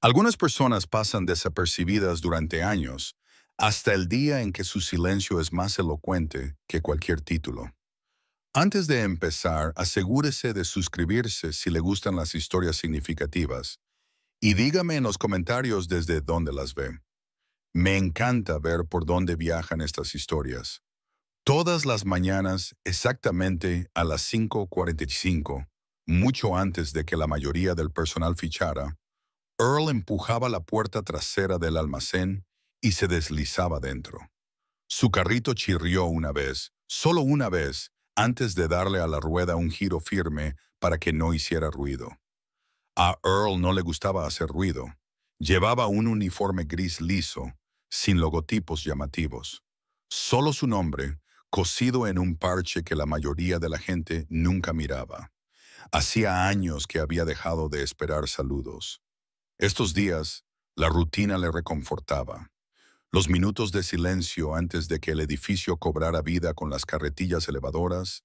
Algunas personas pasan desapercibidas durante años, hasta el día en que su silencio es más elocuente que cualquier título. Antes de empezar, asegúrese de suscribirse si le gustan las historias significativas y dígame en los comentarios desde dónde las ve. Me encanta ver por dónde viajan estas historias. Todas las mañanas, exactamente a las 5:45, mucho antes de que la mayoría del personal fichara, Earl empujaba la puerta trasera del almacén y se deslizaba dentro. Su carrito chirrió una vez, solo una vez, antes de darle a la rueda un giro firme para que no hiciera ruido. A Earl no le gustaba hacer ruido. Llevaba un uniforme gris liso, sin logotipos llamativos. Solo su nombre, cosido en un parche que la mayoría de la gente nunca miraba. Hacía años que había dejado de esperar saludos. Estos días, la rutina le reconfortaba. Los minutos de silencio antes de que el edificio cobrara vida con las carretillas elevadoras,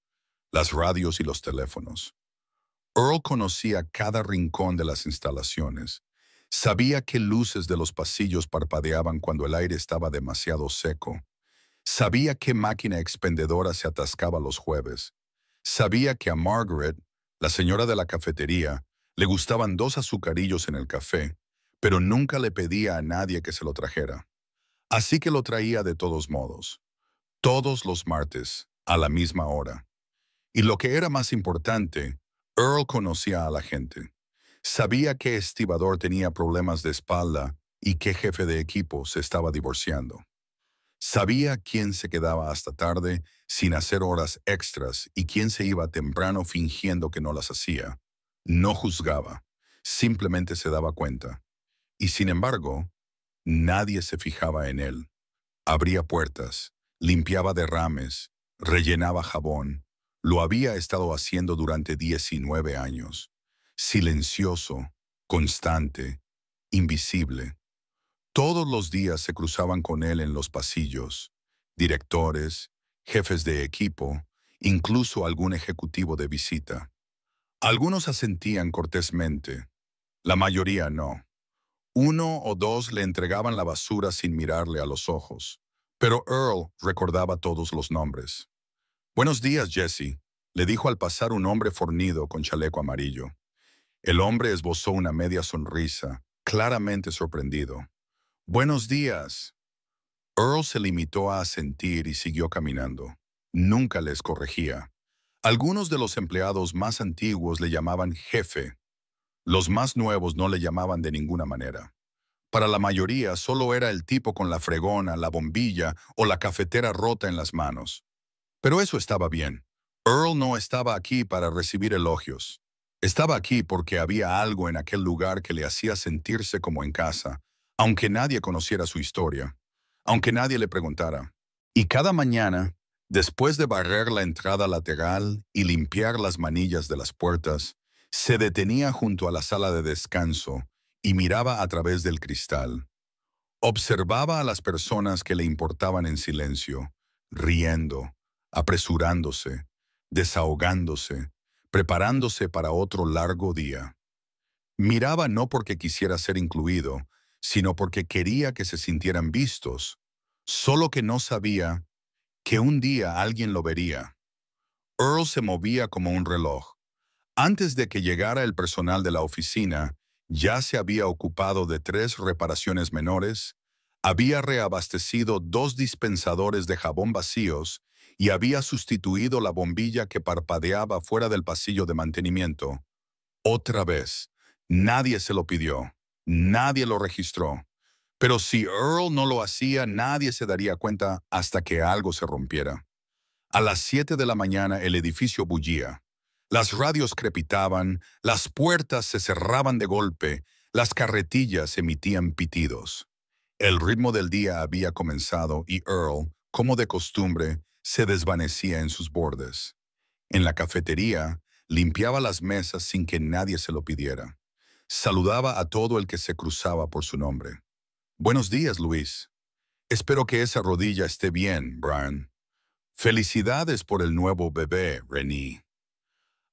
las radios y los teléfonos. Earl conocía cada rincón de las instalaciones. Sabía qué luces de los pasillos parpadeaban cuando el aire estaba demasiado seco. Sabía qué máquina expendedora se atascaba los jueves. Sabía que a Margaret, la señora de la cafetería, le gustaban 2 azucarillos en el café, pero nunca le pedía a nadie que se lo trajera. Así que lo traía de todos modos, todos los martes, a la misma hora. Y lo que era más importante, Earl conocía a la gente. Sabía qué estibador tenía problemas de espalda y qué jefe de equipo se estaba divorciando. Sabía quién se quedaba hasta tarde sin hacer horas extras y quién se iba temprano fingiendo que no las hacía. No juzgaba, simplemente se daba cuenta. Y sin embargo, nadie se fijaba en él. Abría puertas, limpiaba derrames, rellenaba jabón. Lo había estado haciendo durante 19 años. Silencioso, constante, invisible. Todos los días se cruzaban con él en los pasillos. Directores, jefes de equipo, incluso algún ejecutivo de visita. Algunos asentían cortésmente, la mayoría no. 1 o 2 le entregaban la basura sin mirarle a los ojos, pero Earl recordaba todos los nombres. «Buenos días, Jesse», le dijo al pasar un hombre fornido con chaleco amarillo. El hombre esbozó una media sonrisa, claramente sorprendido. «Buenos días». Earl se limitó a asentir y siguió caminando. Nunca les corregía. Algunos de los empleados más antiguos le llamaban jefe. Los más nuevos no le llamaban de ninguna manera. Para la mayoría solo era el tipo con la fregona, la bombilla o la cafetera rota en las manos. Pero eso estaba bien. Earl no estaba aquí para recibir elogios. Estaba aquí porque había algo en aquel lugar que le hacía sentirse como en casa, aunque nadie conociera su historia, aunque nadie le preguntara. Y cada mañana, después de barrer la entrada lateral y limpiar las manillas de las puertas, se detenía junto a la sala de descanso y miraba a través del cristal. Observaba a las personas que le importaban en silencio, riendo, apresurándose, desahogándose, preparándose para otro largo día. Miraba no porque quisiera ser incluido, sino porque quería que se sintieran vistos, solo que no sabía que un día alguien lo vería. Earl se movía como un reloj. Antes de que llegara el personal de la oficina, ya se había ocupado de 3 reparaciones menores, había reabastecido 2 dispensadores de jabón vacíos y había sustituido la bombilla que parpadeaba fuera del pasillo de mantenimiento. Otra vez, nadie se lo pidió, nadie lo registró. Pero si Earl no lo hacía, nadie se daría cuenta hasta que algo se rompiera. A las 7 de la mañana el edificio bullía. Las radios crepitaban, las puertas se cerraban de golpe, las carretillas emitían pitidos. El ritmo del día había comenzado y Earl, como de costumbre, se desvanecía en sus bordes. En la cafetería, limpiaba las mesas sin que nadie se lo pidiera. Saludaba a todo el que se cruzaba por su nombre. «Buenos días, Luis. Espero que esa rodilla esté bien, Brian. Felicidades por el nuevo bebé, Renee».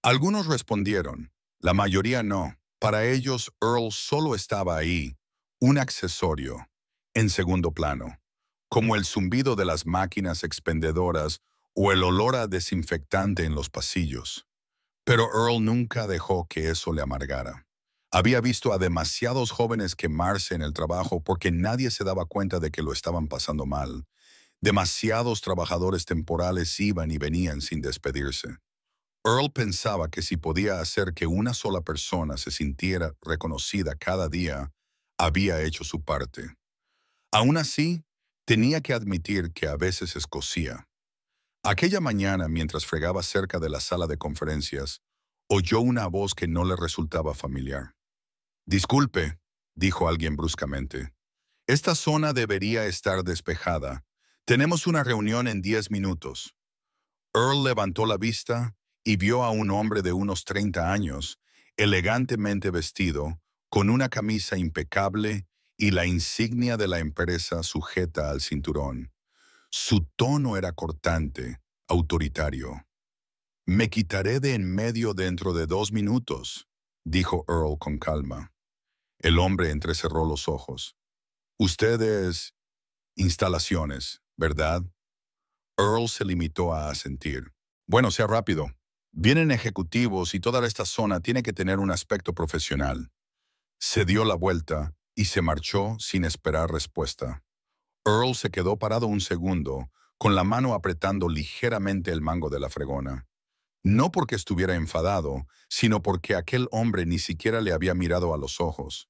Algunos respondieron, la mayoría no, Para ellos, Earl solo estaba ahí, un accesorio, en segundo plano, como el zumbido de las máquinas expendedoras o el olor a desinfectante en los pasillos. Pero Earl nunca dejó que eso le amargara. Había visto a demasiados jóvenes quemarse en el trabajo porque nadie se daba cuenta de que lo estaban pasando mal. Demasiados trabajadores temporales iban y venían sin despedirse. Earl pensaba que si podía hacer que una sola persona se sintiera reconocida cada día, había hecho su parte. Aún así, tenía que admitir que a veces escocía. Aquella mañana, mientras fregaba cerca de la sala de conferencias, oyó una voz que no le resultaba familiar. «Disculpe», dijo alguien bruscamente. «Esta zona debería estar despejada. Tenemos una reunión en 10 minutos». Earl levantó la vista y vio a un hombre de unos 30 años, elegantemente vestido, con una camisa impecable y la insignia de la empresa sujeta al cinturón. Su tono era cortante, autoritario. «Me quitaré de en medio dentro de 2 minutos», dijo Earl con calma. El hombre entrecerró los ojos. «Usted es instalaciones, ¿verdad?» Earl se limitó a asentir. «Bueno, sea rápido. Vienen ejecutivos y toda esta zona tiene que tener un aspecto profesional». Se dio la vuelta y se marchó sin esperar respuesta. Earl se quedó parado un segundo, con la mano apretando ligeramente el mango de la fregona. No porque estuviera enfadado, sino porque aquel hombre ni siquiera le había mirado a los ojos.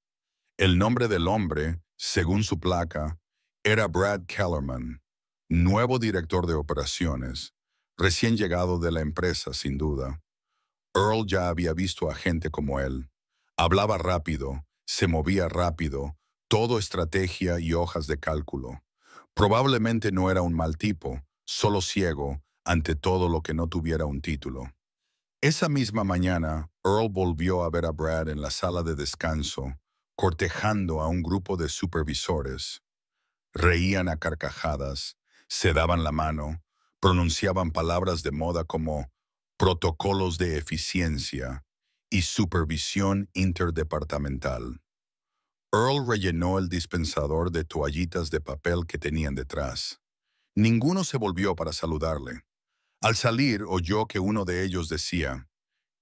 El nombre del hombre, según su placa, era Brad Kellerman, nuevo director de operaciones, recién llegado de la empresa, sin duda. Earl ya había visto a gente como él. Hablaba rápido, se movía rápido, todo estrategia y hojas de cálculo. Probablemente no era un mal tipo, solo ciego ante todo lo que no tuviera un título. Esa misma mañana, Earl volvió a ver a Brad en la sala de descanso, cortejando a un grupo de supervisores. Reían a carcajadas, se daban la mano, pronunciaban palabras de moda como protocolos de eficiencia y supervisión interdepartamental. Earl rellenó el dispensador de toallitas de papel que tenían detrás. Ninguno se volvió para saludarle. Al salir, oyó que uno de ellos decía: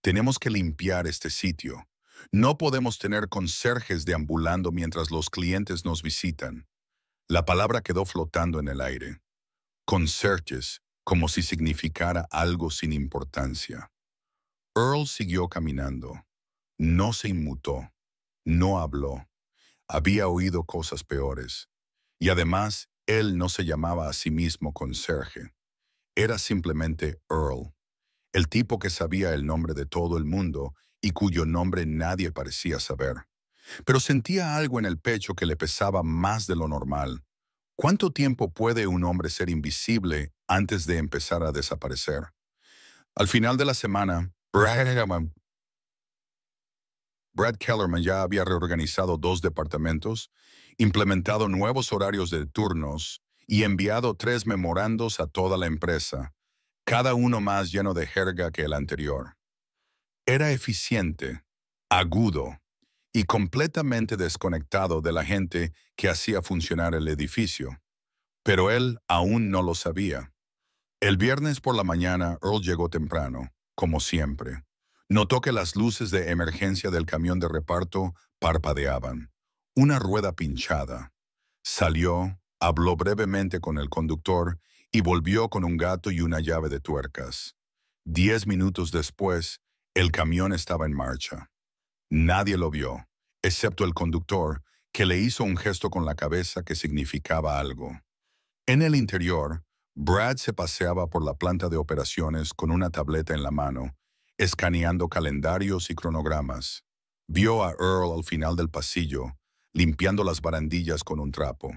«Tenemos que limpiar este sitio. No podemos tener conserjes deambulando mientras los clientes nos visitan». La palabra quedó flotando en el aire. Conserjes, como si significara algo sin importancia. Earl siguió caminando. No se inmutó. No habló. Había oído cosas peores. Y además, él no se llamaba a sí mismo conserje. Era simplemente Earl, el tipo que sabía el nombre de todo el mundo y cuyo nombre nadie parecía saber. Pero sentía algo en el pecho que le pesaba más de lo normal. ¿Cuánto tiempo puede un hombre ser invisible antes de empezar a desaparecer? Al final de la semana, Brad Kellerman ya había reorganizado 2 departamentos, implementado nuevos horarios de turnos y enviado 3 memorandos a toda la empresa, cada uno más lleno de jerga que el anterior. Era eficiente, agudo y completamente desconectado de la gente que hacía funcionar el edificio. Pero él aún no lo sabía. El viernes por la mañana, Earl llegó temprano, como siempre. Notó que las luces de emergencia del camión de reparto parpadeaban. Una rueda pinchada. Salió, habló brevemente con el conductor y volvió con un gato y una llave de tuercas. 10 minutos después, el camión estaba en marcha. Nadie lo vio, excepto el conductor, que le hizo un gesto con la cabeza que significaba algo. En el interior, Brad se paseaba por la planta de operaciones con una tableta en la mano, escaneando calendarios y cronogramas. Vio a Earl al final del pasillo, limpiando las barandillas con un trapo.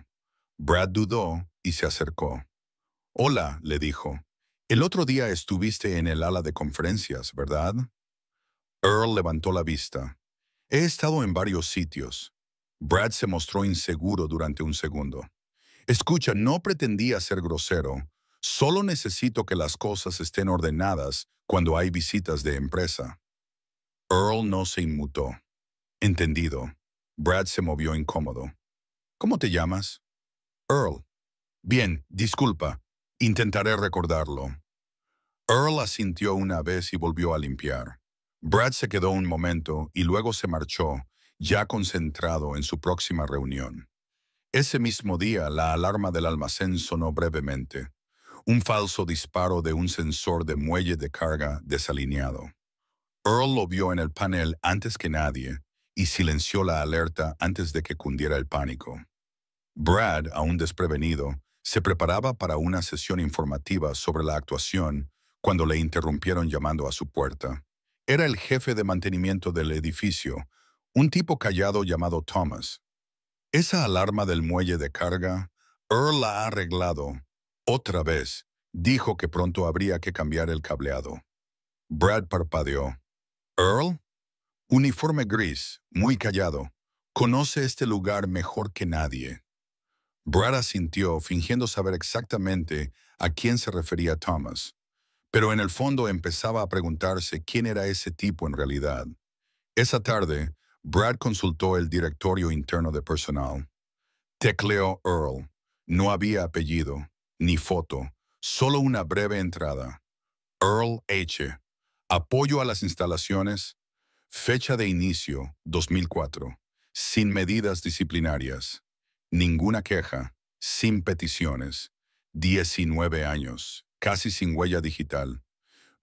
Brad dudó y se acercó. «Hola», le dijo. «El otro día estuviste en el ala de conferencias, ¿verdad?» Earl levantó la vista. «He estado en varios sitios». Brad se mostró inseguro durante un segundo. «Escucha, no pretendía ser grosero. Solo necesito que las cosas estén ordenadas cuando hay visitas de empresa». Earl no se inmutó. Entendido. Brad se movió incómodo. ¿Cómo te llamas? Earl. Bien, disculpa. Intentaré recordarlo. Earl asintió una vez y volvió a limpiar. Brad se quedó un momento y luego se marchó, ya concentrado en su próxima reunión. Ese mismo día, la alarma del almacén sonó brevemente. Un falso disparo de un sensor de muelle de carga desalineado. Earl lo vio en el panel antes que nadie y silenció la alerta antes de que cundiera el pánico. Brad, aún desprevenido, se preparaba para una sesión informativa sobre la actuación cuando le interrumpieron llamando a su puerta. Era el jefe de mantenimiento del edificio, un tipo callado llamado Thomas. Esa alarma del muelle de carga, Earl la ha arreglado. Otra vez, dijo que pronto habría que cambiar el cableado. Brad parpadeó. ¿Earl? Uniforme gris, muy callado. Conoce este lugar mejor que nadie. Brad asintió, fingiendo saber exactamente a quién se refería Thomas. Pero en el fondo empezaba a preguntarse quién era ese tipo en realidad. Esa tarde, Brad consultó el directorio interno de personal. Tecleó Earl. No había apellido, ni foto, solo una breve entrada. Earl H. Apoyo a las instalaciones. Fecha de inicio, 2004. Sin medidas disciplinarias. Ninguna queja. Sin peticiones. 19 años. Casi sin huella digital.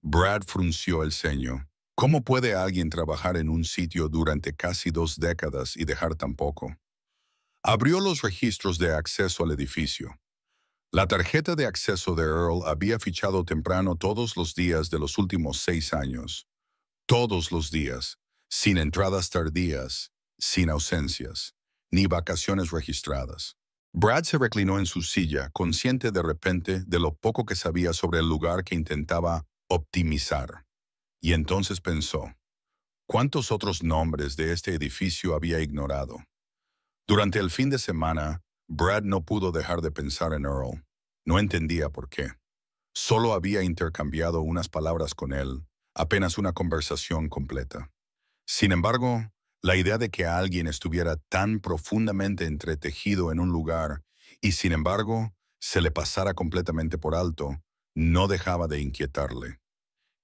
Brad frunció el ceño. ¿Cómo puede alguien trabajar en un sitio durante casi 2 décadas y dejar tan poco? Abrió los registros de acceso al edificio. La tarjeta de acceso de Earl había fichado temprano todos los días de los últimos 6 años. Todos los días, sin entradas tardías, sin ausencias, ni vacaciones registradas. Brad se reclinó en su silla, consciente de repente de lo poco que sabía sobre el lugar que intentaba optimizar. Y entonces pensó, ¿cuántos otros nombres de este edificio había ignorado? Durante el fin de semana, Brad no pudo dejar de pensar en Earl. No entendía por qué. Solo había intercambiado unas palabras con él, apenas una conversación completa. Sin embargo, la idea de que alguien estuviera tan profundamente entretejido en un lugar y, sin embargo, se le pasara completamente por alto, no dejaba de inquietarle.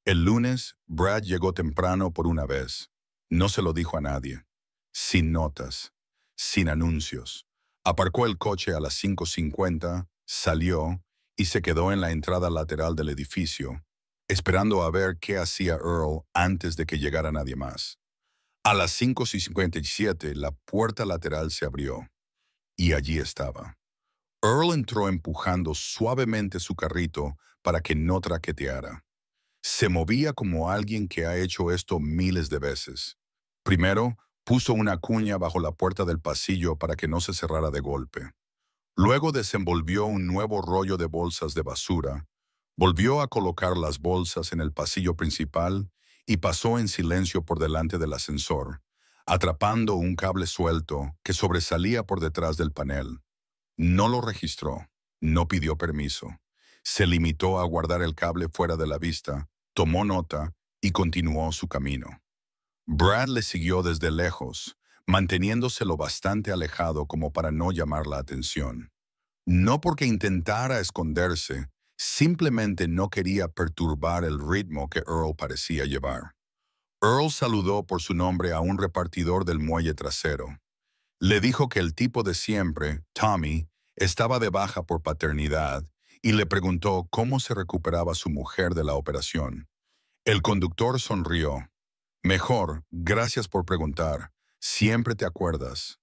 El lunes, Brad llegó temprano por una vez. No se lo dijo a nadie. Sin notas, sin anuncios. Aparcó el coche a las 5:50, salió y se quedó en la entrada lateral del edificio, esperando a ver qué hacía Earl antes de que llegara nadie más. A las 5:57, la puerta lateral se abrió, y allí estaba. Earl entró empujando suavemente su carrito para que no traqueteara. Se movía como alguien que ha hecho esto miles de veces. Primero, puso una cuña bajo la puerta del pasillo para que no se cerrara de golpe. Luego desenvolvió un nuevo rollo de bolsas de basura, volvió a colocar las bolsas en el pasillo principal y pasó en silencio por delante del ascensor, atrapando un cable suelto que sobresalía por detrás del panel. No lo registró, no pidió permiso. Se limitó a guardar el cable fuera de la vista, tomó nota y continuó su camino. Brad le siguió desde lejos, manteniéndose lo bastante alejado como para no llamar la atención. No porque intentara esconderse, simplemente no quería perturbar el ritmo que Earl parecía llevar. Earl saludó por su nombre a un repartidor del muelle trasero. Le dijo que el tipo de siempre, Tommy, estaba de baja por paternidad y le preguntó cómo se recuperaba su mujer de la operación. El conductor sonrió. Mejor, gracias por preguntar. Siempre te acuerdas.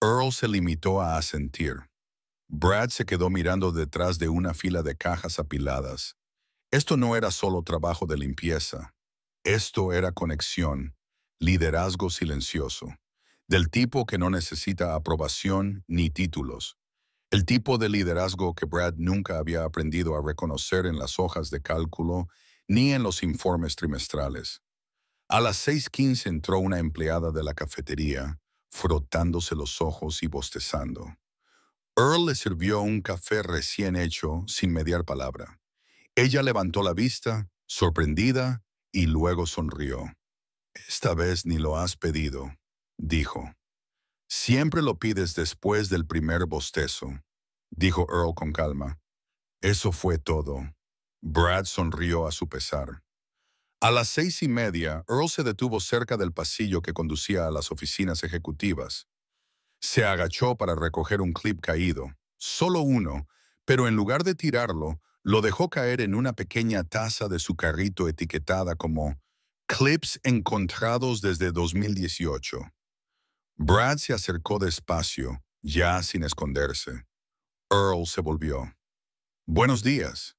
Earl se limitó a asentir. Brad se quedó mirando detrás de una fila de cajas apiladas. Esto no era solo trabajo de limpieza. Esto era conexión, liderazgo silencioso, del tipo que no necesita aprobación ni títulos. El tipo de liderazgo que Brad nunca había aprendido a reconocer en las hojas de cálculo ni en los informes trimestrales. A las 6:15 entró una empleada de la cafetería, frotándose los ojos y bostezando. Earl le sirvió un café recién hecho sin mediar palabra. Ella levantó la vista, sorprendida, y luego sonrió. Esta vez ni lo has pedido. dijo. Siempre lo pides después del primer bostezo, dijo Earl con calma. Eso fue todo. Brad sonrió a su pesar. A las 6:30, Earl se detuvo cerca del pasillo que conducía a las oficinas ejecutivas. Se agachó para recoger un clip caído, solo uno, pero en lugar de tirarlo, lo dejó caer en una pequeña taza de su carrito etiquetada como Clips encontrados desde 2018. Brad se acercó despacio, ya sin esconderse. Earl se volvió. «Buenos días».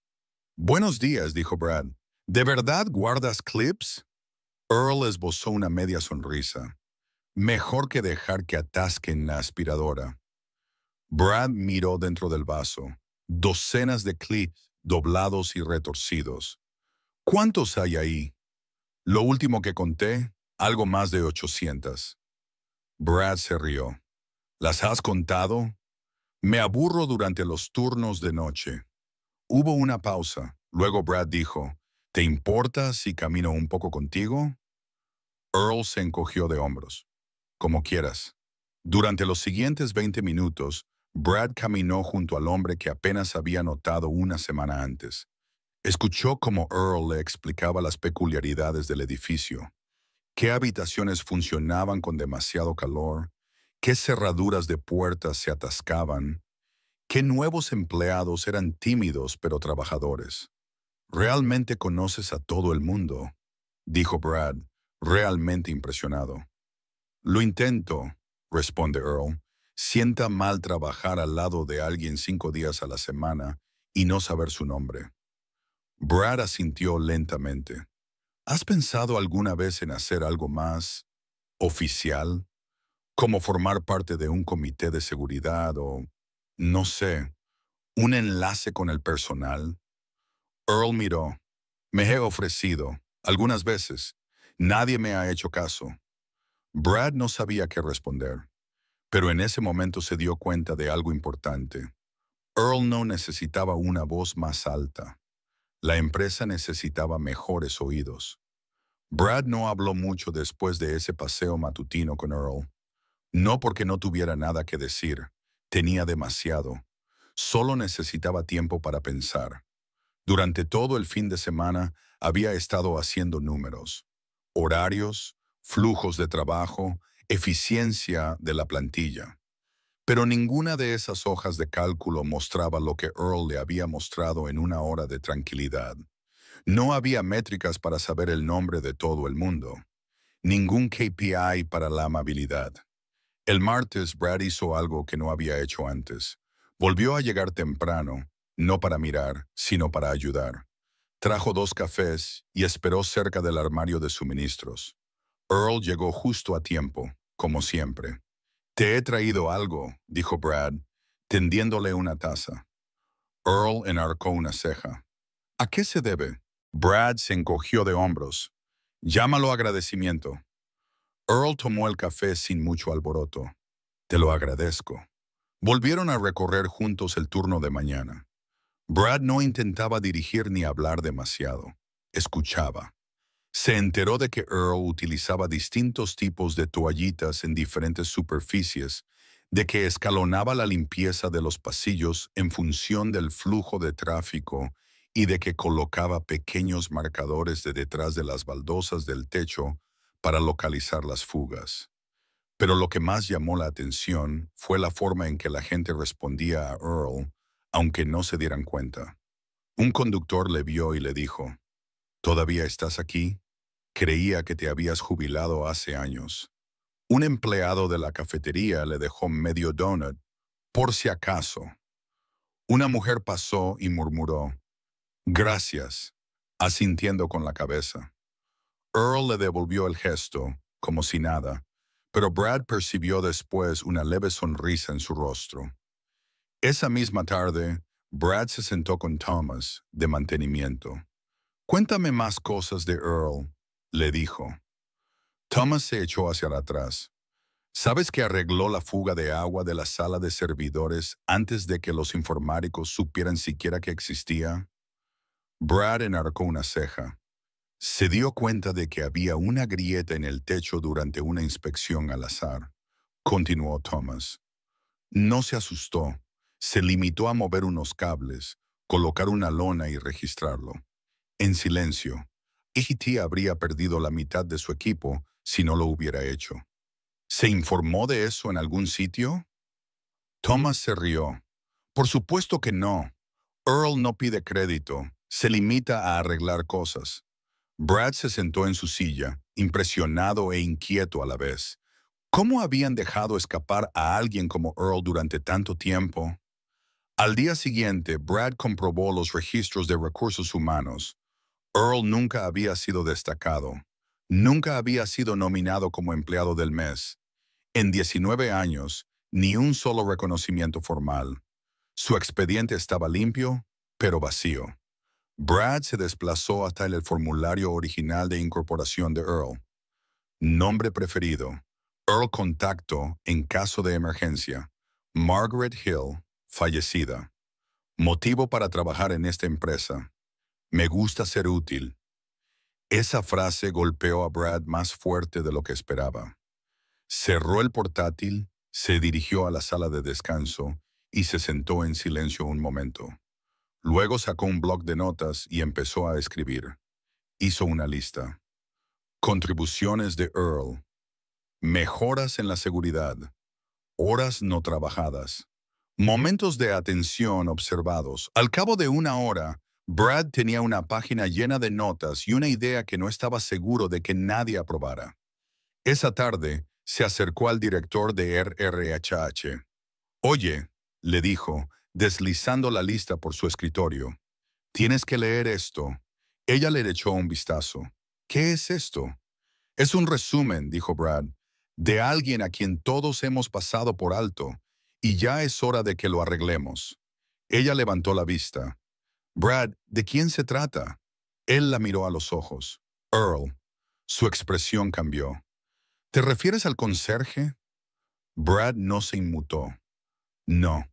«Buenos días», dijo Brad. «¿De verdad guardas clips?» Earl esbozó una media sonrisa. «Mejor que dejar que atasquen la aspiradora». Brad miró dentro del vaso. Docenas de clips doblados y retorcidos. «¿Cuántos hay ahí?» «Lo último que conté, algo más de 800». Brad se rió. «¿Las has contado?» «Me aburro durante los turnos de noche». Hubo una pausa. Luego Brad dijo, «¿Te importa si camino un poco contigo?» Earl se encogió de hombros. «Como quieras». Durante los siguientes 20 minutos, Brad caminó junto al hombre que apenas había notado una semana antes. Escuchó cómo Earl le explicaba las peculiaridades del edificio, qué habitaciones funcionaban con demasiado calor, qué cerraduras de puertas se atascaban, qué nuevos empleados eran tímidos pero trabajadores. «Realmente conoces a todo el mundo», dijo Brad, realmente impresionado. «Lo intento», responde Earl. «Sienta mal trabajar al lado de alguien 5 días a la semana y no saber su nombre». Brad asintió lentamente. «¿Has pensado alguna vez en hacer algo más oficial? Como formar parte de un comité de seguridad o, no sé, un enlace con el personal?» Earl miró. «Me he ofrecido, algunas veces. Nadie me ha hecho caso». Brad no sabía qué responder, pero en ese momento se dio cuenta de algo importante. Earl no necesitaba una voz más alta. La empresa necesitaba mejores oídos. Brad no habló mucho después de ese paseo matutino con Earl. No porque no tuviera nada que decir, tenía demasiado. Solo necesitaba tiempo para pensar. Durante todo el fin de semana había estado haciendo números, horarios, flujos de trabajo, eficiencia de la plantilla. Pero ninguna de esas hojas de cálculo mostraba lo que Earl le había mostrado en una hora de tranquilidad. No había métricas para saber el nombre de todo el mundo. Ningún KPI para la amabilidad. El martes Brad hizo algo que no había hecho antes. Volvió a llegar temprano, no para mirar, sino para ayudar. Trajo 2 cafés y esperó cerca del armario de suministros. Earl llegó justo a tiempo, como siempre. «Te he traído algo», dijo Brad, tendiéndole una taza. Earl enarcó una ceja. «¿A qué se debe?» Brad se encogió de hombros. «Llámalo agradecimiento». Earl tomó el café sin mucho alboroto. «Te lo agradezco». Volvieron a recorrer juntos el turno de mañana. Brad no intentaba dirigir ni hablar demasiado. Escuchaba. Se enteró de que Earl utilizaba distintos tipos de toallitas en diferentes superficies, de que escalonaba la limpieza de los pasillos en función del flujo de tráfico y de que colocaba pequeños marcadores de detrás de las baldosas del techo para localizar las fugas. Pero lo que más llamó la atención fue la forma en que la gente respondía a Earl, aunque no se dieran cuenta. Un conductor le vio y le dijo, «¿Todavía estás aquí? Creía que te habías jubilado hace años». Un empleado de la cafetería le dejó medio donut, por si acaso. Una mujer pasó y murmuró, «Gracias», asintiendo con la cabeza. Earl le devolvió el gesto, como si nada, pero Brad percibió después una leve sonrisa en su rostro. Esa misma tarde, Brad se sentó con Thomas, de mantenimiento. «Cuéntame más cosas de Earl», le dijo. Thomas se echó hacia atrás. «¿Sabes que arregló la fuga de agua de la sala de servidores antes de que los informáticos supieran siquiera que existía?» Brad enarcó una ceja. Se dio cuenta de que había una grieta en el techo durante una inspección al azar. Continuó Thomas. No se asustó. Se limitó a mover unos cables, colocar una lona y registrarlo. En silencio. E.T. habría perdido la mitad de su equipo si no lo hubiera hecho. ¿Se informó de eso en algún sitio? Thomas se rió. Por supuesto que no. Earl no pide crédito. Se limita a arreglar cosas. Brad se sentó en su silla, impresionado e inquieto a la vez. ¿Cómo habían dejado escapar a alguien como Earl durante tanto tiempo? Al día siguiente, Brad comprobó los registros de recursos humanos. Earl nunca había sido destacado. Nunca había sido nominado como empleado del mes. En 19 años, ni un solo reconocimiento formal. Su expediente estaba limpio, pero vacío. Brad se desplazó hasta el formulario original de incorporación de Earl. Nombre preferido. Earl contacto en caso de emergencia. Margaret Hill, fallecida. Motivo para trabajar en esta empresa. Me gusta ser útil. Esa frase golpeó a Brad más fuerte de lo que esperaba. Cerró el portátil, se dirigió a la sala de descanso y se sentó en silencio un momento. Luego sacó un bloc de notas y empezó a escribir. Hizo una lista. Contribuciones de Earl. Mejoras en la seguridad. Horas no trabajadas. Momentos de atención observados. Al cabo de una hora, Brad tenía una página llena de notas y una idea que no estaba seguro de que nadie aprobara. Esa tarde, se acercó al director de RRHH. Oye, le dijo, deslizando la lista por su escritorio. Tienes que leer esto. Ella le echó un vistazo. ¿Qué es esto? Es un resumen, dijo Brad, de alguien a quien todos hemos pasado por alto, y ya es hora de que lo arreglemos. Ella levantó la vista. Brad, ¿de quién se trata? Él la miró a los ojos. Earl. Su expresión cambió. ¿Te refieres al conserje? Brad no se inmutó. No,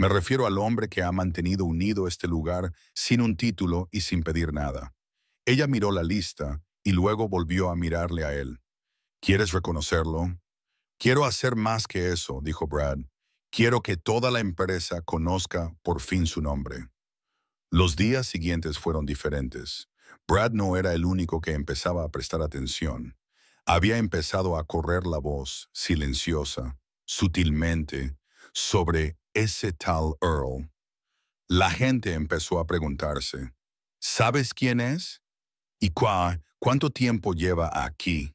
me refiero al hombre que ha mantenido unido este lugar sin un título y sin pedir nada. Ella miró la lista y luego volvió a mirarle a él. ¿Quieres reconocerlo? Quiero hacer más que eso, dijo Brad. Quiero que toda la empresa conozca por fin su nombre. Los días siguientes fueron diferentes. Brad no era el único que empezaba a prestar atención. Había empezado a correr la voz, silenciosa, sutilmente, sobre ese tal Earl. La gente empezó a preguntarse, ¿sabes quién es? ¿Y cuánto tiempo lleva aquí?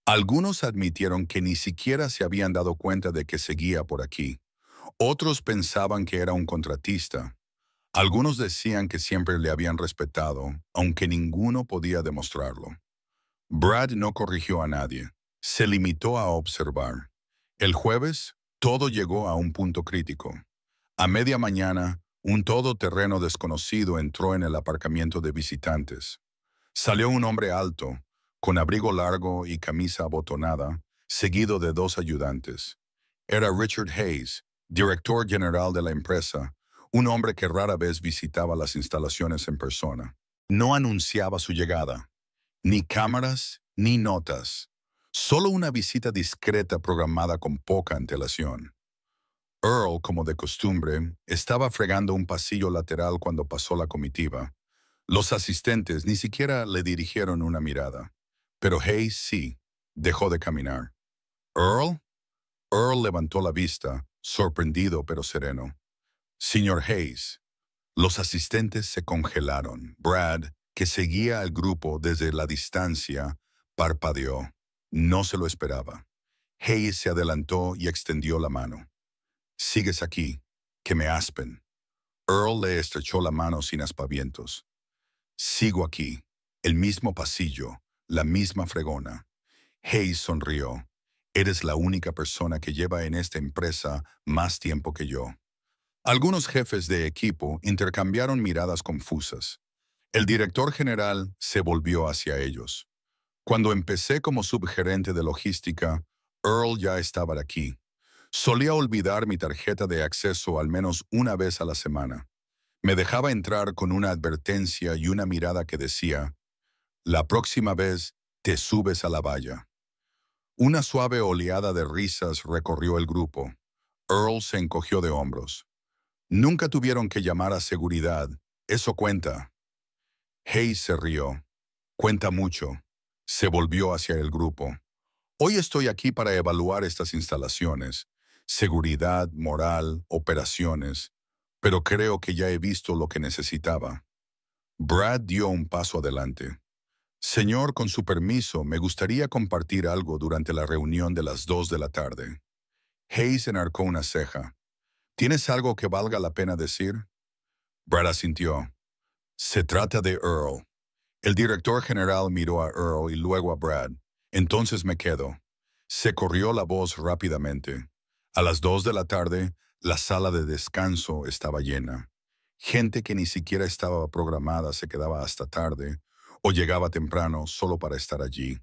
Algunos admitieron que ni siquiera se habían dado cuenta de que seguía por aquí. Otros pensaban que era un contratista. Algunos decían que siempre le habían respetado, aunque ninguno podía demostrarlo. Brad no corrigió a nadie. Se limitó a observar. El jueves, todo llegó a un punto crítico. A media mañana, un todoterreno desconocido entró en el aparcamiento de visitantes. Salió un hombre alto, con abrigo largo y camisa abotonada, seguido de dos ayudantes. Era Richard Hayes, director general de la empresa, un hombre que rara vez visitaba las instalaciones en persona. No anunciaba su llegada. Ni cámaras, ni notas. Solo una visita discreta programada con poca antelación. Earl, como de costumbre, estaba fregando un pasillo lateral cuando pasó la comitiva. Los asistentes ni siquiera le dirigieron una mirada. Pero Hayes sí, dejó de caminar. ¿Earl? Earl levantó la vista, sorprendido pero sereno. Señor Hayes. Los asistentes se congelaron. Brad, que seguía al grupo desde la distancia, parpadeó. No se lo esperaba. Hayes se adelantó y extendió la mano. «Sigues aquí. Que me aspen». Earl le estrechó la mano sin aspavientos. «Sigo aquí. El mismo pasillo, la misma fregona». Hayes sonrió. «Eres la única persona que lleva en esta empresa más tiempo que yo». Algunos jefes de equipo intercambiaron miradas confusas. El director general se volvió hacia ellos. Cuando empecé como subgerente de logística, Earl ya estaba aquí. Solía olvidar mi tarjeta de acceso al menos una vez a la semana. Me dejaba entrar con una advertencia y una mirada que decía, La próxima vez te subes a la valla. Una suave oleada de risas recorrió el grupo. Earl se encogió de hombros. Nunca tuvieron que llamar a seguridad. Eso cuenta. Hayes se rió. Cuenta mucho. Se volvió hacia el grupo. Hoy estoy aquí para evaluar estas instalaciones. Seguridad, moral, operaciones. Pero creo que ya he visto lo que necesitaba. Brad dio un paso adelante. Señor, con su permiso, me gustaría compartir algo durante la reunión de las 2 de la tarde. Hayes enarcó una ceja. ¿Tienes algo que valga la pena decir? Brad asintió. Se trata de Earl. El director general miró a Earl y luego a Brad. Entonces me quedo. Se corrió la voz rápidamente. A las 2 de la tarde, la sala de descanso estaba llena. Gente que ni siquiera estaba programada se quedaba hasta tarde o llegaba temprano solo para estar allí.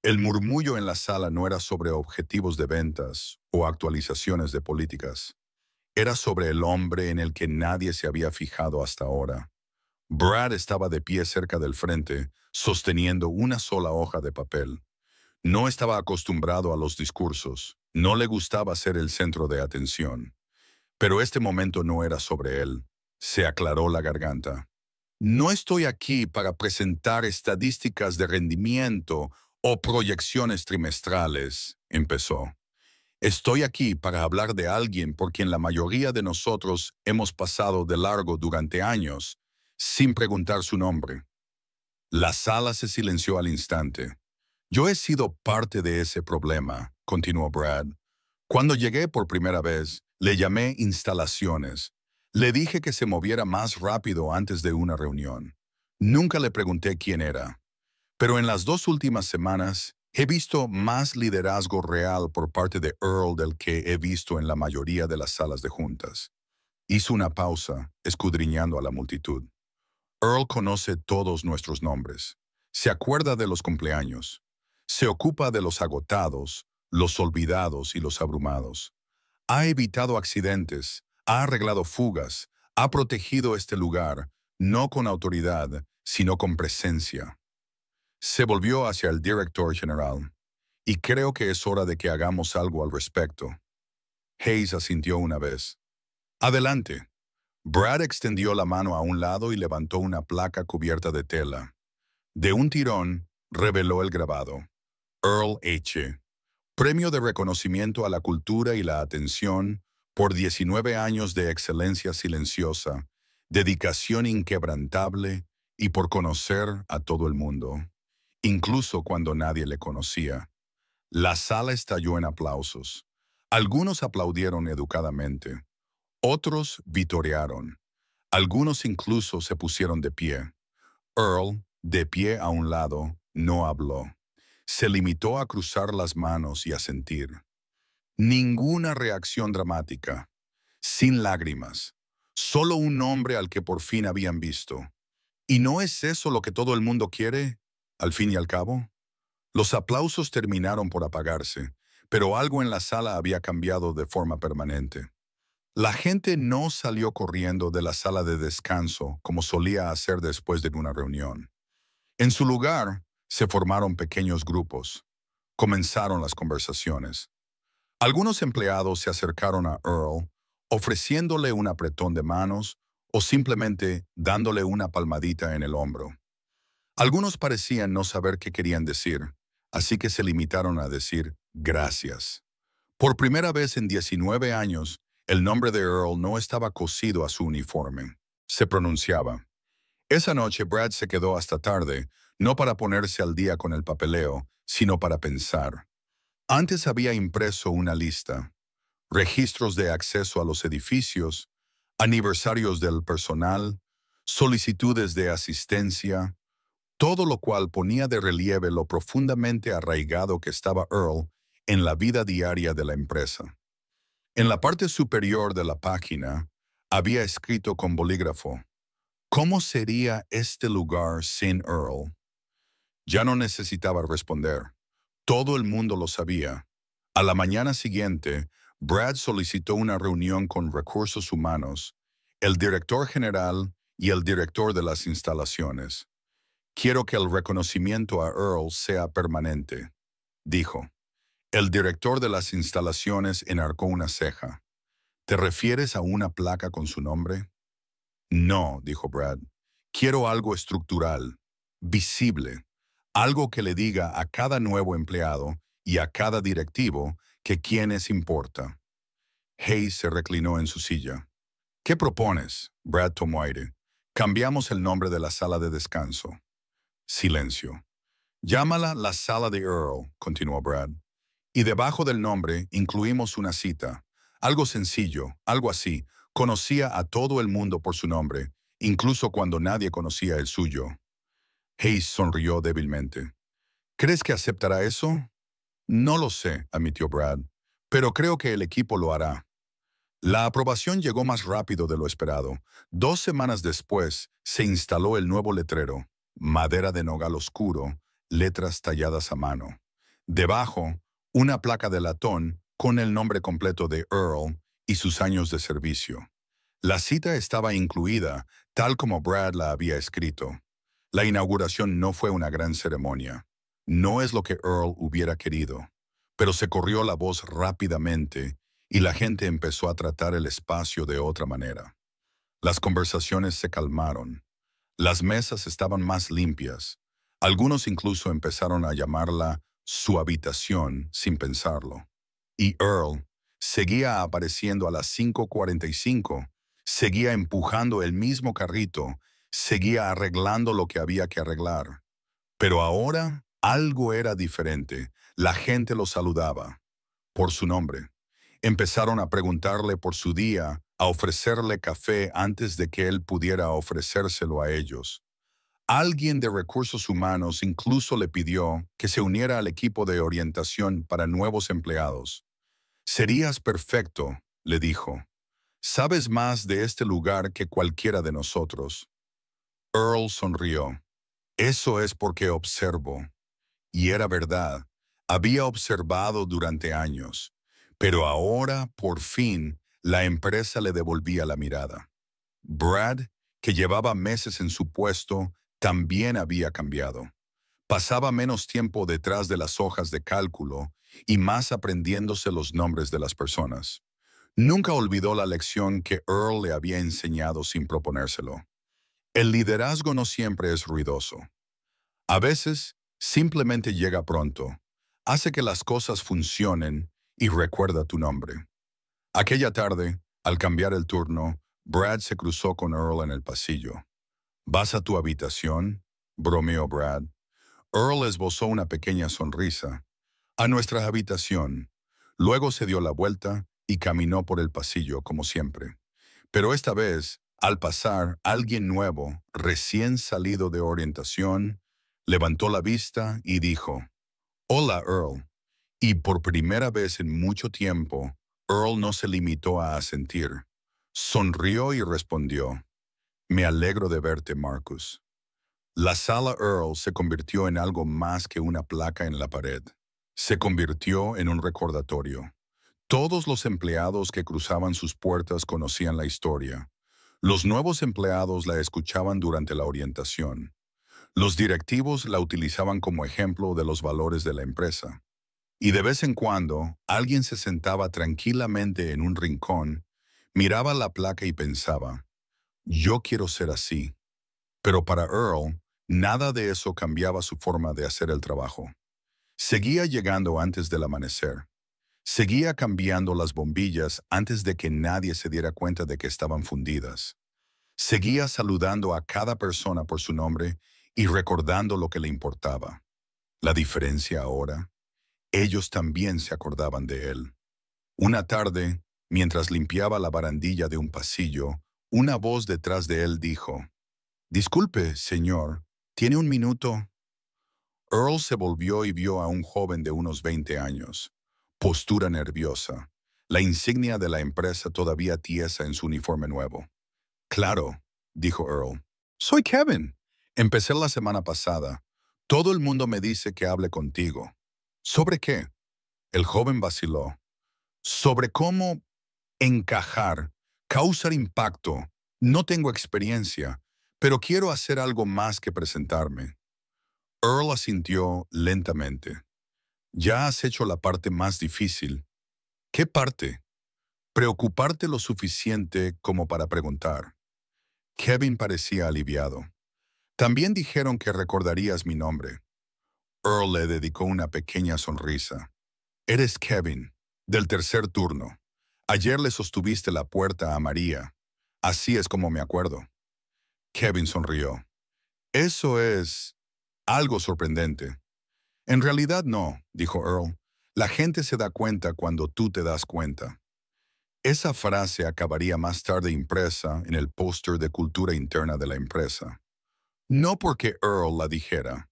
El murmullo en la sala no era sobre objetivos de ventas o actualizaciones de políticas. Era sobre el hombre en el que nadie se había fijado hasta ahora. Brad estaba de pie cerca del frente, sosteniendo una sola hoja de papel. No estaba acostumbrado a los discursos. No le gustaba ser el centro de atención. Pero este momento no era sobre él. Se aclaró la garganta. No estoy aquí para presentar estadísticas de rendimiento o proyecciones trimestrales, empezó. Estoy aquí para hablar de alguien por quien la mayoría de nosotros hemos pasado de largo durante años, sin preguntar su nombre. La sala se silenció al instante. Yo he sido parte de ese problema, continuó Brad. Cuando llegué por primera vez, le llamé instalaciones. Le dije que se moviera más rápido antes de una reunión. Nunca le pregunté quién era. Pero en las 2 últimas semanas, he visto más liderazgo real por parte de Earl del que he visto en la mayoría de las salas de juntas. Hizo una pausa, escudriñando a la multitud. Earl conoce todos nuestros nombres. Se acuerda de los cumpleaños. Se ocupa de los agotados, los olvidados y los abrumados. Ha evitado accidentes, ha arreglado fugas, ha protegido este lugar, no con autoridad, sino con presencia. Se volvió hacia el director general. Y creo que es hora de que hagamos algo al respecto. Hayes asintió una vez. Adelante. Brad extendió la mano a un lado y levantó una placa cubierta de tela. De un tirón, reveló el grabado. Earl H. Premio de reconocimiento a la cultura y la atención por 19 años de excelencia silenciosa, dedicación inquebrantable y por conocer a todo el mundo, incluso cuando nadie le conocía. La sala estalló en aplausos. Algunos aplaudieron educadamente. Otros vitorearon. Algunos incluso se pusieron de pie. Earl, de pie a un lado, no habló. Se limitó a cruzar las manos y a sentir. Ninguna reacción dramática. Sin lágrimas. Solo un hombre al que por fin habían visto. ¿Y no es eso lo que todo el mundo quiere, al fin y al cabo? Los aplausos terminaron por apagarse, pero algo en la sala había cambiado de forma permanente. La gente no salió corriendo de la sala de descanso como solía hacer después de una reunión. En su lugar, se formaron pequeños grupos. Comenzaron las conversaciones. Algunos empleados se acercaron a Earl, ofreciéndole un apretón de manos o simplemente dándole una palmadita en el hombro. Algunos parecían no saber qué querían decir, así que se limitaron a decir gracias. Por primera vez en 19 años, el nombre de Earl no estaba cosido a su uniforme. Se pronunciaba. Esa noche Brad se quedó hasta tarde, no para ponerse al día con el papeleo, sino para pensar. Antes había impreso una lista. Registros de acceso a los edificios, aniversarios del personal, solicitudes de asistencia, todo lo cual ponía de relieve lo profundamente arraigado que estaba Earl en la vida diaria de la empresa. En la parte superior de la página, había escrito con bolígrafo: ¿cómo sería este lugar sin Earl? Ya no necesitaba responder. Todo el mundo lo sabía. A la mañana siguiente, Brad solicitó una reunión con Recursos Humanos, el director general y el director de las instalaciones. Quiero que el reconocimiento a Earl sea permanente, dijo. El director de las instalaciones enarcó una ceja. ¿Te refieres a una placa con su nombre? No, dijo Brad. Quiero algo estructural, visible, algo que le diga a cada nuevo empleado y a cada directivo que quiénes importa. Hayes se reclinó en su silla. ¿Qué propones? Brad tomó aire. Cambiamos el nombre de la sala de descanso. Silencio. Llámala la sala de Earl, continuó Brad. Y debajo del nombre incluimos una cita. Algo sencillo, algo así. Conocía a todo el mundo por su nombre, incluso cuando nadie conocía el suyo. Hayes sonrió débilmente. ¿Crees que aceptará eso? No lo sé, admitió Brad, pero creo que el equipo lo hará. La aprobación llegó más rápido de lo esperado. 2 semanas después, se instaló el nuevo letrero, madera de nogal oscuro, letras talladas a mano. Debajo, una placa de latón con el nombre completo de Earl y sus años de servicio. La cita estaba incluida, tal como Brad la había escrito. La inauguración no fue una gran ceremonia. No es lo que Earl hubiera querido, pero se corrió la voz rápidamente y la gente empezó a tratar el espacio de otra manera. Las conversaciones se calmaron. Las mesas estaban más limpias. Algunos incluso empezaron a llamarla su habitación sin pensarlo. Y Earl seguía apareciendo a las 5:45, seguía empujando el mismo carrito, seguía arreglando lo que había que arreglar. Pero ahora algo era diferente. La gente lo saludaba por su nombre. Empezaron a preguntarle por su día, a ofrecerle café antes de que él pudiera ofrecérselo a ellos. Alguien de recursos humanos incluso le pidió que se uniera al equipo de orientación para nuevos empleados. Serías perfecto, le dijo. Sabes más de este lugar que cualquiera de nosotros. Earl sonrió. Eso es porque observo. Y era verdad. Había observado durante años. Pero ahora, por fin, la empresa le devolvía la mirada. Brad, que llevaba meses en su puesto, también había cambiado. Pasaba menos tiempo detrás de las hojas de cálculo y más aprendiéndose los nombres de las personas. Nunca olvidó la lección que Earl le había enseñado sin proponérselo. El liderazgo no siempre es ruidoso. A veces, simplemente llega pronto, hace que las cosas funcionen y recuerda tu nombre. Aquella tarde, al cambiar el turno, Brad se cruzó con Earl en el pasillo. ¿Vas a tu habitación?, bromeó Brad. Earl esbozó una pequeña sonrisa. A nuestra habitación. Luego se dio la vuelta y caminó por el pasillo como siempre. Pero esta vez, al pasar, alguien nuevo, recién salido de orientación, levantó la vista y dijo, «Hola, Earl». Y por primera vez en mucho tiempo, Earl no se limitó a asentir. Sonrió y respondió, «Me alegro de verte, Marcus». La sala Earl se convirtió en algo más que una placa en la pared. Se convirtió en un recordatorio. Todos los empleados que cruzaban sus puertas conocían la historia. Los nuevos empleados la escuchaban durante la orientación. Los directivos la utilizaban como ejemplo de los valores de la empresa. Y de vez en cuando, alguien se sentaba tranquilamente en un rincón, miraba la placa y pensaba, «Yo quiero ser así». Pero para Earl, nada de eso cambiaba su forma de hacer el trabajo. Seguía llegando antes del amanecer. Seguía cambiando las bombillas antes de que nadie se diera cuenta de que estaban fundidas. Seguía saludando a cada persona por su nombre y recordando lo que le importaba. La diferencia ahora, ellos también se acordaban de él. Una tarde, mientras limpiaba la barandilla de un pasillo, una voz detrás de él dijo, «Disculpe, señor, ¿tiene un minuto?» Earl se volvió y vio a un joven de unos 20 años. Postura nerviosa. La insignia de la empresa todavía tiesa en su uniforme nuevo. «Claro», dijo Earl. «Soy Kevin. Empecé la semana pasada. Todo el mundo me dice que hable contigo». «¿Sobre qué?» El joven vaciló. «Sobre cómo encajar, causar impacto. No tengo experiencia, pero quiero hacer algo más que presentarme». Earl asintió lentamente. Ya has hecho la parte más difícil. ¿Qué parte? Preocuparte lo suficiente como para preguntar. Kevin parecía aliviado. También dijeron que recordarías mi nombre. Earl le dedicó una pequeña sonrisa. Eres Kevin, del tercer turno. Ayer le sostuviste la puerta a María. Así es como me acuerdo. Kevin sonrió. Eso es algo sorprendente. En realidad no, dijo Earl. La gente se da cuenta cuando tú te das cuenta. Esa frase acabaría más tarde impresa en el póster de cultura interna de la empresa. No porque Earl la dijera.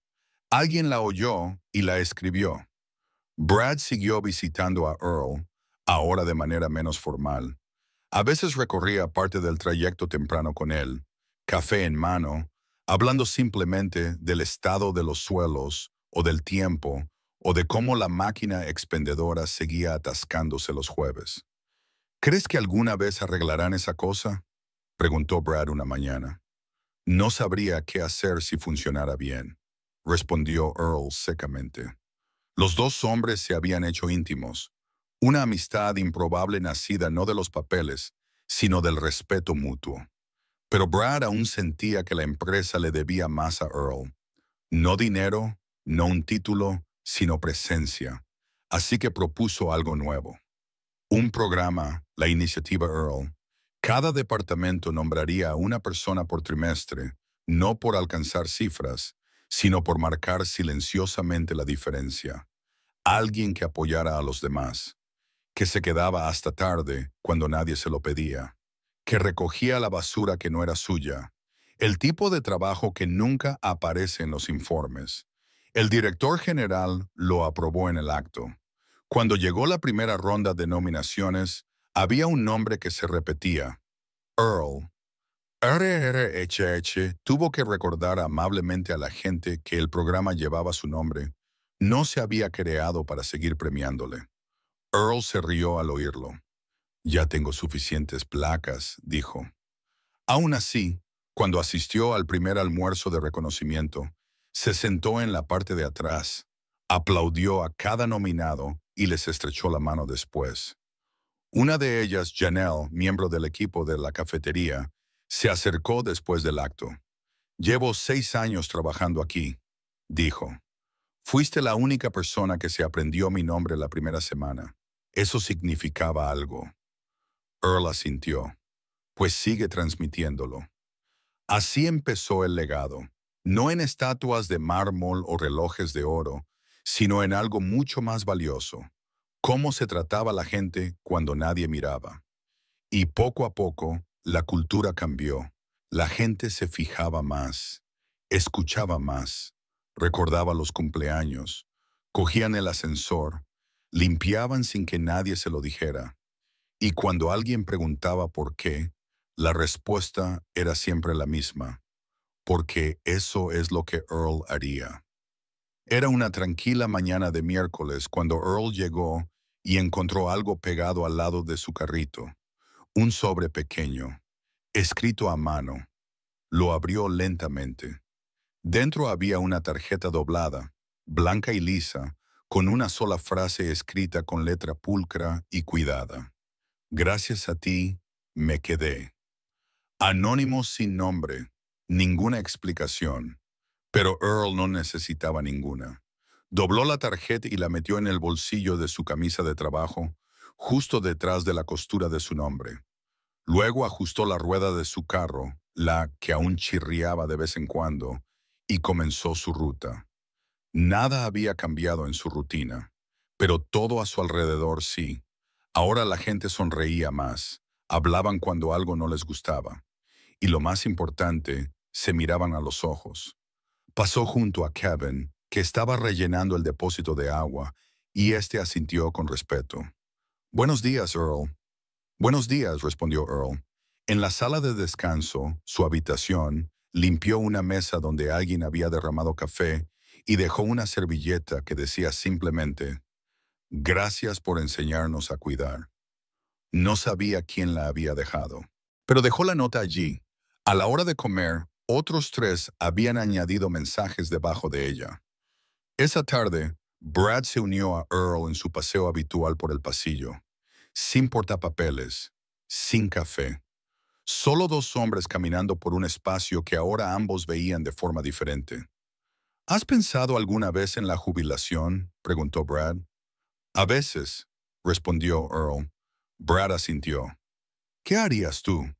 Alguien la oyó y la escribió. Brad siguió visitando a Earl, ahora de manera menos formal. A veces recorría parte del trayecto temprano con él, café en mano, hablando simplemente del estado de los suelos o del tiempo o de cómo la máquina expendedora seguía atascándose los jueves. ¿Crees que alguna vez arreglarán esa cosa?, preguntó Brad una mañana. No sabría qué hacer si funcionara bien, respondió Earl secamente. Los dos hombres se habían hecho íntimos, una amistad improbable nacida no de los papeles, sino del respeto mutuo. Pero Brad aún sentía que la empresa le debía más a Earl. No dinero, no un título, sino presencia. Así que propuso algo nuevo. Un programa, la iniciativa Earl. Cada departamento nombraría a una persona por trimestre, no por alcanzar cifras, sino por marcar silenciosamente la diferencia. Alguien que apoyara a los demás, que se quedaba hasta tarde cuando nadie se lo pedía, que recogía la basura que no era suya, el tipo de trabajo que nunca aparece en los informes. El director general lo aprobó en el acto. Cuando llegó la primera ronda de nominaciones, había un nombre que se repetía, Earl. RRHH tuvo que recordar amablemente a la gente que el programa llevaba su nombre. No se había creado para seguir premiándole. Earl se rió al oírlo. Ya tengo suficientes placas, dijo. Aún así, cuando asistió al primer almuerzo de reconocimiento, se sentó en la parte de atrás, aplaudió a cada nominado y les estrechó la mano después. Una de ellas, Janelle, miembro del equipo de la cafetería, se acercó después del acto. Llevo 6 años trabajando aquí, dijo. Fuiste la única persona que se aprendió mi nombre la primera semana. Eso significaba algo. Earl asintió. Pues sigue transmitiéndolo. Así empezó el legado, no en estatuas de mármol o relojes de oro, sino en algo mucho más valioso, cómo se trataba la gente cuando nadie miraba. Y poco a poco, la cultura cambió. La gente se fijaba más, escuchaba más, recordaba los cumpleaños, cogían el ascensor, limpiaban sin que nadie se lo dijera. Y cuando alguien preguntaba por qué, la respuesta era siempre la misma, porque eso es lo que Earl haría. Era una tranquila mañana de miércoles cuando Earl llegó y encontró algo pegado al lado de su carrito, un sobre pequeño, escrito a mano. Lo abrió lentamente. Dentro había una tarjeta doblada, blanca y lisa, con una sola frase escrita con letra pulcra y cuidada. Gracias a ti, me quedé. Anónimo sin nombre, ninguna explicación. Pero Earl no necesitaba ninguna. Dobló la tarjeta y la metió en el bolsillo de su camisa de trabajo, justo detrás de la costura de su nombre. Luego ajustó la rueda de su carro, la que aún chirriaba de vez en cuando, y comenzó su ruta. Nada había cambiado en su rutina, pero todo a su alrededor sí. Ahora la gente sonreía más, hablaban cuando algo no les gustaba, y lo más importante, se miraban a los ojos. Pasó junto a Kevin, que estaba rellenando el depósito de agua, y éste asintió con respeto. Buenos días, Earl. Buenos días, respondió Earl. En la sala de descanso, su habitación, limpió una mesa donde alguien había derramado café y dejó una servilleta que decía simplemente, «Gracias por enseñarnos a cuidar». No sabía quién la había dejado, pero dejó la nota allí. A la hora de comer, Otros 3 habían añadido mensajes debajo de ella. Esa tarde, Brad se unió a Earl en su paseo habitual por el pasillo, sin portapapeles, sin café. Solo 2 hombres caminando por un espacio que ahora ambos veían de forma diferente. ¿Has pensado alguna vez en la jubilación?, preguntó Brad. A veces, respondió Earl. Brad asintió. ¿Qué harías tú?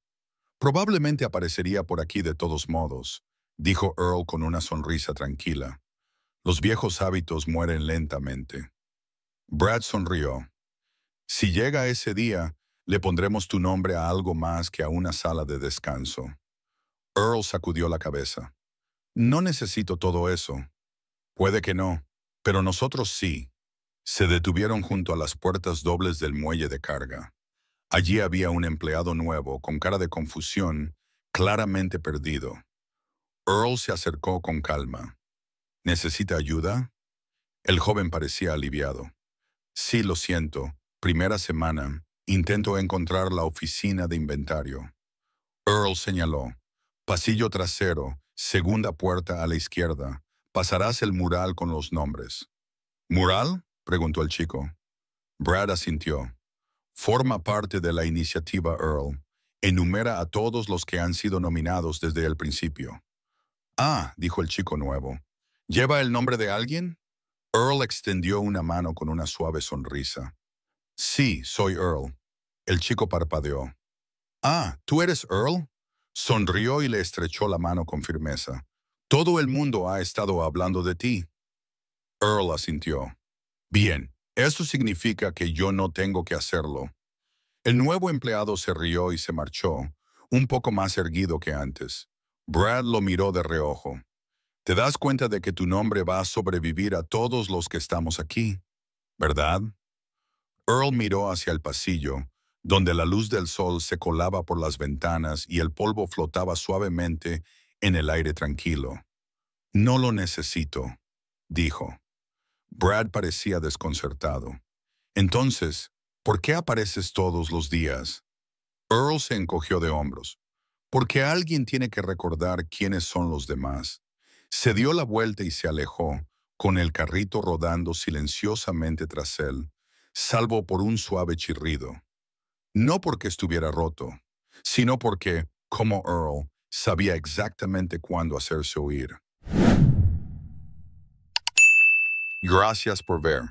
Probablemente aparecería por aquí de todos modos, dijo Earl con una sonrisa tranquila. Los viejos hábitos mueren lentamente. Brad sonrió. Si llega ese día, le pondremos tu nombre a algo más que a una sala de descanso. Earl sacudió la cabeza. No necesito todo eso. Puede que no, pero nosotros sí. Se detuvieron junto a las puertas dobles del muelle de carga. Allí había un empleado nuevo, con cara de confusión, claramente perdido. Earl se acercó con calma. ¿Necesita ayuda? El joven parecía aliviado. Sí, lo siento. Primera semana. Intento encontrar la oficina de inventario. Earl señaló. Pasillo trasero, segunda puerta a la izquierda. Pasarás el mural con los nombres. ¿Mural?, preguntó el chico. Brad asintió. Forma parte de la iniciativa Earl. Enumera a todos los que han sido nominados desde el principio. Ah, dijo el chico nuevo. ¿Lleva el nombre de alguien? Earl extendió una mano con una suave sonrisa. Sí, soy Earl. El chico parpadeó. Ah, ¿tú eres Earl? Sonrió y le estrechó la mano con firmeza. Todo el mundo ha estado hablando de ti. Earl asintió. Bien, eso significa que yo no tengo que hacerlo. El nuevo empleado se rió y se marchó, un poco más erguido que antes. Brad lo miró de reojo. ¿Te das cuenta de que tu nombre va a sobrevivir a todos los que estamos aquí, verdad? Earl miró hacia el pasillo, donde la luz del sol se colaba por las ventanas y el polvo flotaba suavemente en el aire tranquilo. No lo necesito, dijo. Brad parecía desconcertado. Entonces, ¿por qué apareces todos los días? Earl se encogió de hombros. Porque alguien tiene que recordar quiénes son los demás. Se dio la vuelta y se alejó, con el carrito rodando silenciosamente tras él, salvo por un suave chirrido. No porque estuviera roto, sino porque, como Earl, sabía exactamente cuándo hacerse oír. Gracias por ver.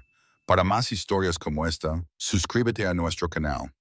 Para más historias como esta, suscríbete a nuestro canal.